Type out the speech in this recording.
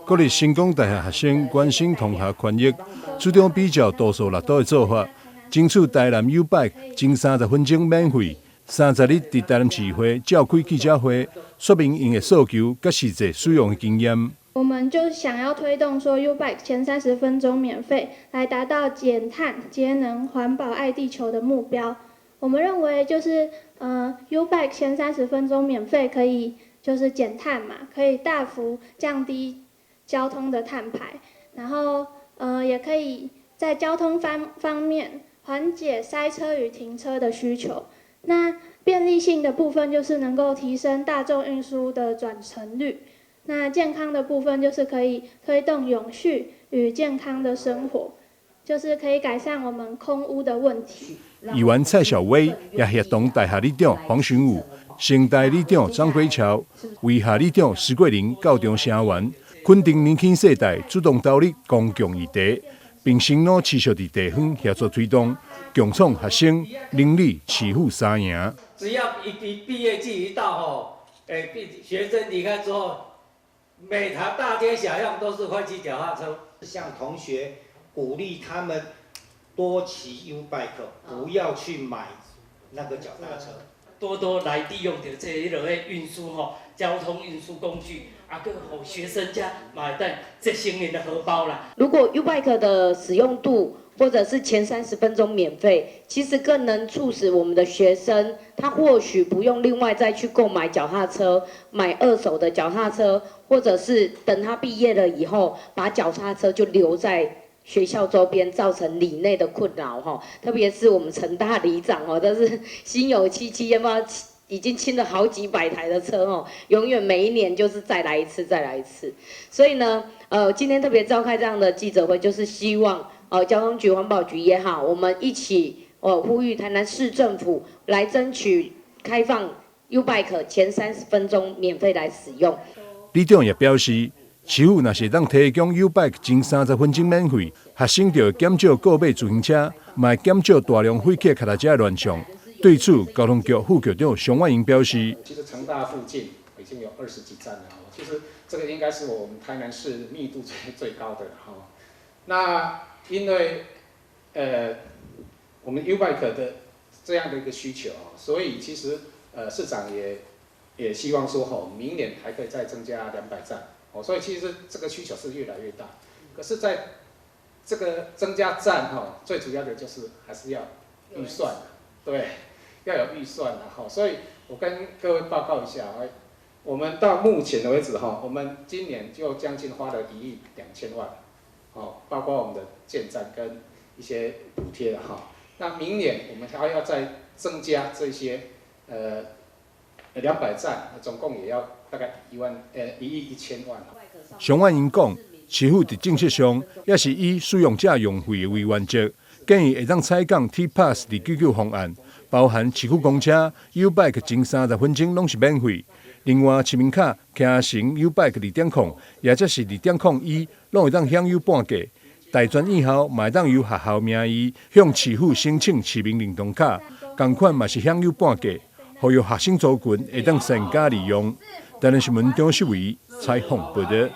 鼓勵成功大學學生關心同學權益，主張比照多數綠島的做法，爭取台南 U-Bike 前30分鐘免費。30日在台南市會召開記者會，說明因的訴求甲實際使用的經驗。我們就想要推動說 U-Bike 前30分鐘免費，來達到減碳、節能、環保、愛地球的目標。我們認為就是U-Bike 前30分鐘免費可以就是減碳嘛，可以大幅降低交通的碳排，然後也可以在交通方面緩解塞車與停車的需求。那便利性的部分就是能夠提升大眾運輸的轉乘率。那健康的部分就是可以推動永續與健康的生活，就是可以改善我們空污的問題。議員蔡小薇也協同大學理事長黃巡武、成大理事長張貴橋、為下理事長施桂玲到場聲援，肯定年輕世代主動投入公共議題，並承諾持續在地方協助推動，共創學生鄰里市府三贏。只要畢業季一到學生離開之後，每條大街小巷都是會騎腳踏車。向同學鼓勵他們多騎 U-Bike， 不要去買那個腳踏車。多多來利用的這一類運輸交通運輸工具，更好學生家買袋這些年的荷包啦。如果 U-Bike 的使用度或者是前30分鐘免費，其實更能促使我們的學生，他或許不用另外再去購買腳踏車，買二手的腳踏車，或者是等他畢業了以後，把腳踏車就留在學校周邊，造成里內的困擾哈。特別是我們成大里長都是心有戚戚，已經清了好幾百台的車永遠每一年就是再來一次，再來一次。所以呢，今天特別召開這樣的記者會，就是希望交通局、環保局也好，我們一起呼籲台南市政府來爭取開放 U-Bike 前30分鐘免費來使用。理事長也表示，市府若是當提供 U-Bike 前30分鐘免費，學生就會減少購買自行車，嘛減少大量廢棄腳踏車亂象。對此，交通局副局長熊萬營表示，其實成大附近已經有20幾站了，其實這個應該是我們台南市密度最高的哈。那因為我們 U-Bike 的這樣的一個需求，所以其實市長也希望說明年還可以再增加200站，所以其實這個需求是越來越大。可是在這個增加站最主要的就是還是要預算，對，要有預算的所以我跟各位報告一下，我們到目前為止我們今年就將近花了1億2千萬，包括我們的建站跟一些補貼那明年我們還要再增加這些200站，總共也要大概1億1千萬。熊萬營講，市府在政策上也是以使用者用費為原則，建議會當採講 T-Pass 299方案，包含市區公車 U-Bike 前30分鐘攏是免費。另外，市民卡騎乘 U-Bike 2.0，也則是2.01，攏會當享有半價。大專以後，嘛會當由學校名義向市府申請市民認同卡，同款嘛是享有半價，呼籲學生族群會當善加利用。台南新聞張秀維採訪報道。